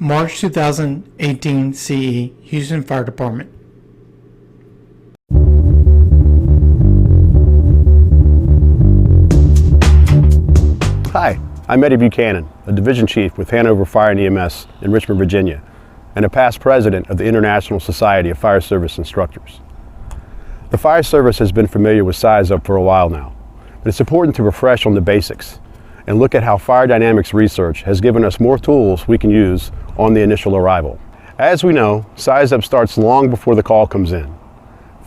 March 2018 CE, Houston Fire Department. Hi, I'm Eddie Buchanan, a Division Chief with Hanover Fire and EMS in Richmond, Virginia, and a past president of the International Society of Fire Service Instructors. The fire service has been familiar with Size Up for a while now, but it's important to refresh on the basics and look at how fire dynamics research has given us more tools we can use on the initial arrival. As we know, Size Up starts long before the call comes in.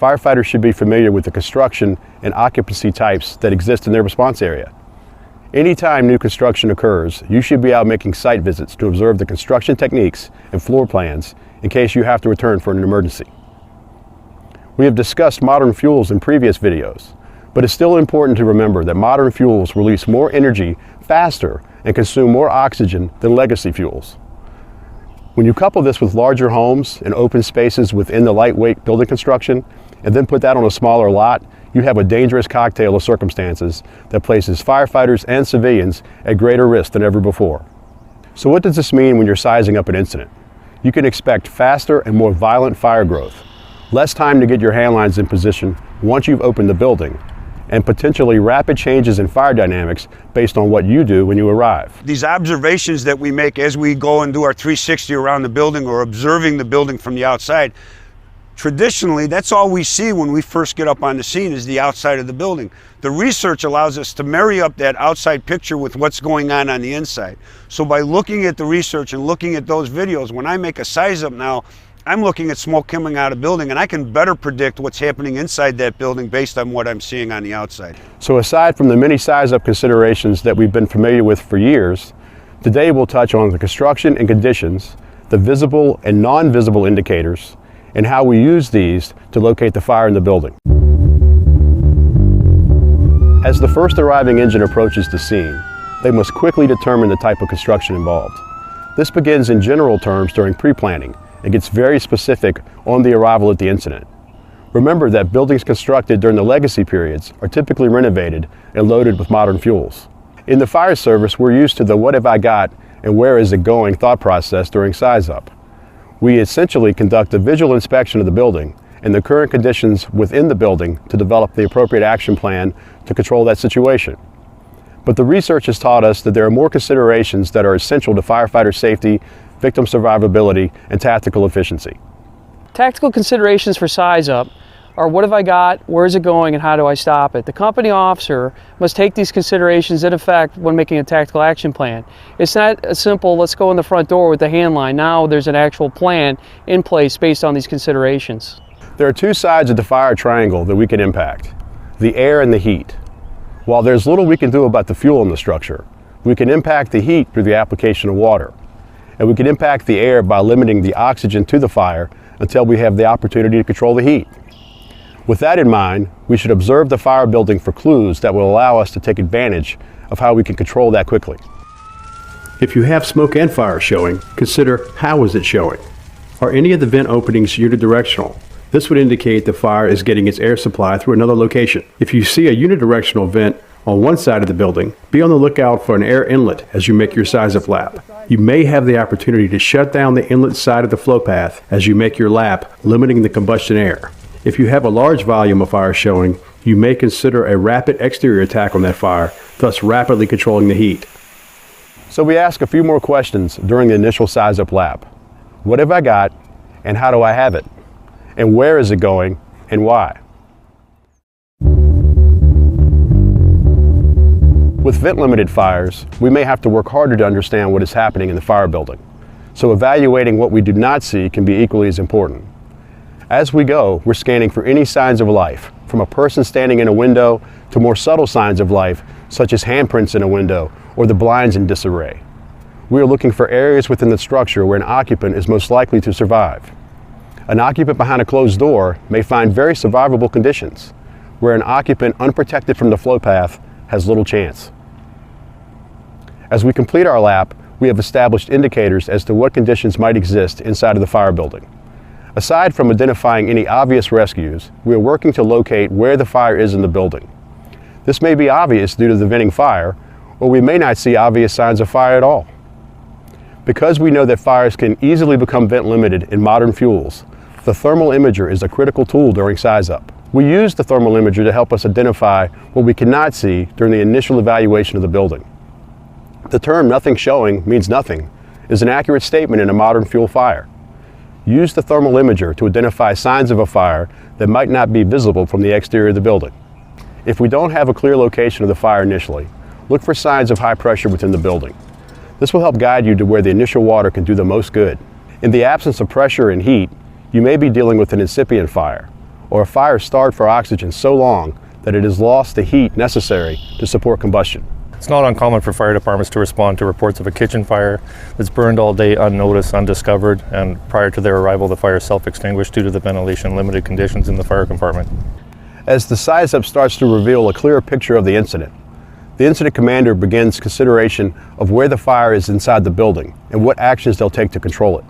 Firefighters should be familiar with the construction and occupancy types that exist in their response area. Anytime new construction occurs, you should be out making site visits to observe the construction techniques and floor plans in case you have to return for an emergency. We have discussed modern fuels in previous videos, but it's still important to remember that modern fuels release more energy faster and consume more oxygen than legacy fuels. When you couple this with larger homes and open spaces within the lightweight building construction, and then put that on a smaller lot, you have a dangerous cocktail of circumstances that places firefighters and civilians at greater risk than ever before. So what does this mean when you're sizing up an incident? You can expect faster and more violent fire growth, less time to get your hand lines in position once you've opened the building, and potentially rapid changes in fire dynamics based on what you do when you arrive. These observations that we make as we go and do our 360 around the building or observing the building from the outside, traditionally, that's all we see when we first get up on the scene is the outside of the building. The research allows us to marry up that outside picture with what's going on the inside. So by looking at the research and looking at those videos, when I make a size up now, I'm looking at smoke coming out of the building, and I can better predict what's happening inside that building based on what I'm seeing on the outside. So aside from the many size up considerations that we've been familiar with for years, today we'll touch on the construction and conditions, the visible and non-visible indicators, and how we use these to locate the fire in the building. As the first arriving engine approaches the scene, they must quickly determine the type of construction involved. This begins in general terms during pre-planning and gets very specific on the arrival at the incident. Remember that buildings constructed during the legacy periods are typically renovated and loaded with modern fuels. In the fire service, we're used to the what have I got and where is it going thought process during size up. We essentially conduct a visual inspection of the building and the current conditions within the building to develop the appropriate action plan to control that situation. But the research has taught us that there are more considerations that are essential to firefighter safety, victim survivability, and tactical efficiency. Tactical considerations for size up are what have I got, where is it going, and how do I stop it? The company officer must take these considerations into effect when making a tactical action plan. It's not a simple, let's go in the front door with the hand line. Now there's an actual plan in place based on these considerations. There are two sides of the fire triangle that we can impact, the air and the heat. While there's little we can do about the fuel in the structure, we can impact the heat through the application of water. And we can impact the air by limiting the oxygen to the fire until we have the opportunity to control the heat. With that in mind, we should observe the fire building for clues that will allow us to take advantage of how we can control that quickly. If you have smoke and fire showing, consider how is it showing? Are any of the vent openings unidirectional? This would indicate the fire is getting its air supply through another location. If you see a unidirectional vent on one side of the building, be on the lookout for an air inlet as you make your size up lap. You may have the opportunity to shut down the inlet side of the flow path as you make your lap, limiting the combustion air. If you have a large volume of fire showing, you may consider a rapid exterior attack on that fire, thus rapidly controlling the heat. So we ask a few more questions during the initial size up lap. What have I got, and how do I have it? And where is it going, and why? With vent-limited fires, we may have to work harder to understand what is happening in the fire building. So evaluating what we do not see can be equally as important. As we go, we're scanning for any signs of life, from a person standing in a window to more subtle signs of life, such as handprints in a window or the blinds in disarray. We are looking for areas within the structure where an occupant is most likely to survive. An occupant behind a closed door may find very survivable conditions, where an occupant unprotected from the flow path has little chance. As we complete our lap, we have established indicators as to what conditions might exist inside of the fire building. Aside from identifying any obvious rescues, we are working to locate where the fire is in the building. This may be obvious due to the venting fire, or we may not see obvious signs of fire at all. Because we know that fires can easily become vent limited in modern fuels, the thermal imager is a critical tool during size up. We use the thermal imager to help us identify what we cannot see during the initial evaluation of the building. The term "nothing showing" means nothing is an accurate statement in a modern fuel fire. Use the thermal imager to identify signs of a fire that might not be visible from the exterior of the building. If we don't have a clear location of the fire initially, look for signs of high pressure within the building. This will help guide you to where the initial water can do the most good. In the absence of pressure and heat, you may be dealing with an incipient fire, or a fire starved for oxygen so long that it has lost the heat necessary to support combustion. It's not uncommon for fire departments to respond to reports of a kitchen fire that's burned all day unnoticed, undiscovered, and prior to their arrival the fire self-extinguished due to the ventilation limited conditions in the fire compartment. As the size up starts to reveal a clearer picture of the incident commander begins consideration of where the fire is inside the building and what actions they'll take to control it.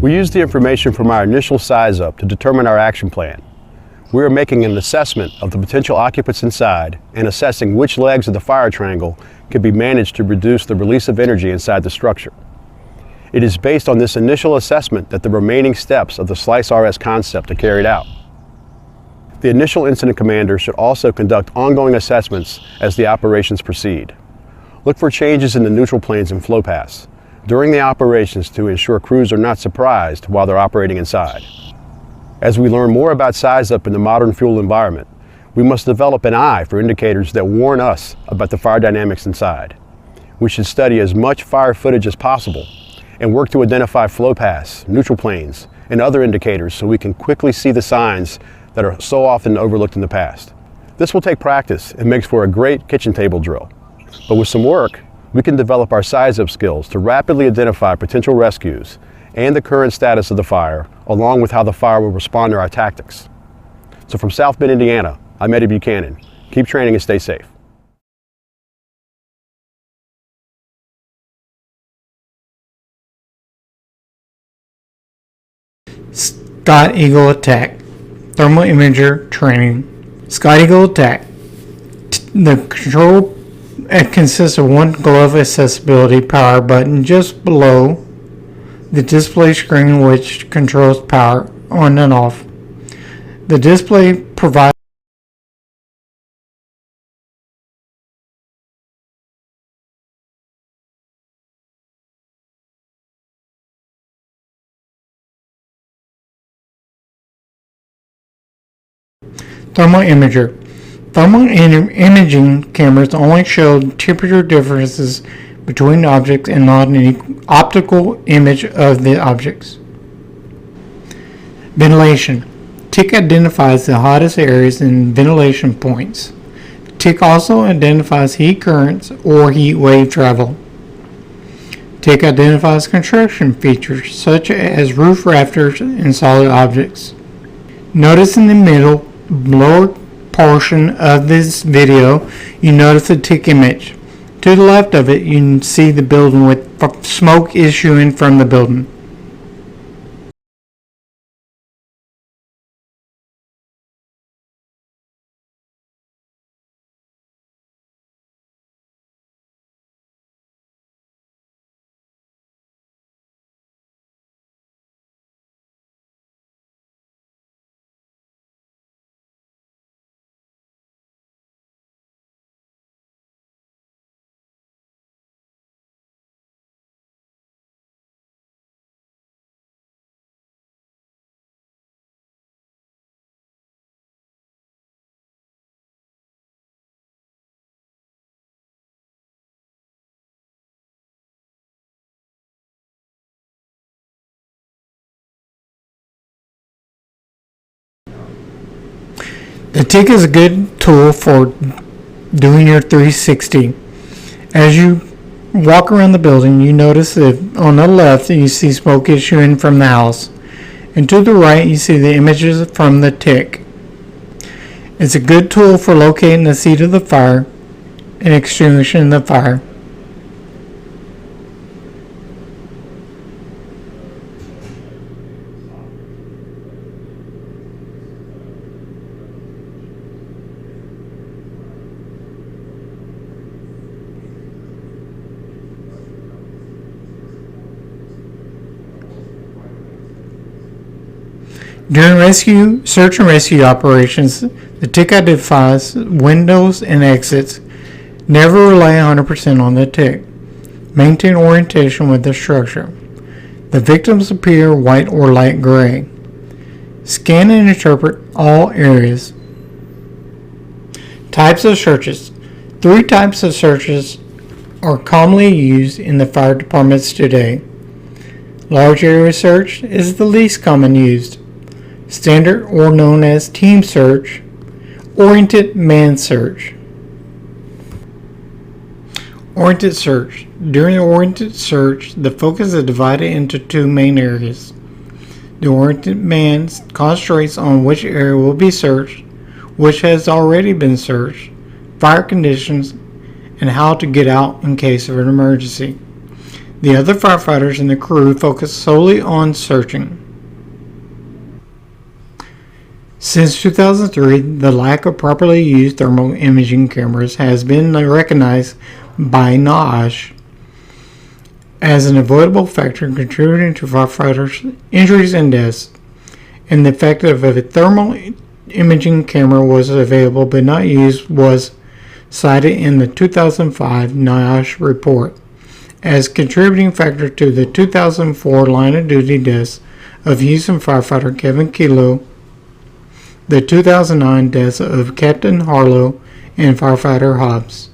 We use the information from our initial size up to determine our action plan. We are making an assessment of the potential occupants inside and assessing which legs of the fire triangle can be managed to reduce the release of energy inside the structure. It is based on this initial assessment that the remaining steps of the Slice RS concept are carried out. The initial incident commander should also conduct ongoing assessments as the operations proceed. Look for changes in the neutral planes and flow paths during the operations to ensure crews are not surprised while they're operating inside. As we learn more about size up in the modern fuel environment, we must develop an eye for indicators that warn us about the fire dynamics inside. We should study as much fire footage as possible and work to identify flow paths, neutral planes, and other indicators so we can quickly see the signs that are so often overlooked in the past. This will take practice and makes for a great kitchen table drill. But with some work, we can develop our size up skills to rapidly identify potential rescues and the current status of the fire, along with how the fire will respond to our tactics. So from South Bend, Indiana, I'm Eddie Buchanan. Keep training and stay safe. Scott Eagle Attack Thermal Imager Training. Scott Eagle Attack. The control consists of one glove accessibility power button just below the display screen, which controls power on and off. The display provides Thermal Imager. Thermal imaging cameras only show temperature differences between objects and not an optical image of the objects. Ventilation. TIC identifies the hottest areas and ventilation points. TIC also identifies heat currents or heat wave travel. TIC identifies construction features such as roof rafters and solid objects. Notice in the middle lower portion of this video, you notice a TIC image. To the left of it, you can see the building with smoke issuing from the building. The TIC is a good tool for doing your 360. As you walk around the building, you notice that on the left you see smoke issuing from the house, and to the right you see the images from the TIC. It's a good tool for locating the seat of the fire and extinguishing the fire. During search and rescue operations, the TIC identifies windows and exits. Never rely 100% on the TIC. Maintain orientation with the structure. The victims appear white or light gray. Scan and interpret all areas. Types of searches. 3 types of searches are commonly used in the fire departments today. Large area search is the least common used. Standard or known as team search. Oriented man search. Oriented search. During the oriented search, the focus is divided into 2 main areas. The oriented man concentrates on which area will be searched, which has already been searched, fire conditions, and how to get out in case of an emergency. The other firefighters in the crew focus solely on searching. Since 2003, the lack of properly used thermal imaging cameras has been recognized by NIOSH as an avoidable factor contributing to firefighters' injuries and deaths, and the fact that a thermal imaging camera was available but not used was cited in the 2005 NIOSH report as contributing factor to the 2004 line of duty deaths of Houston firefighter Kevin Kilo, the 2009 deaths of Captain Harlow and firefighter Hobbs.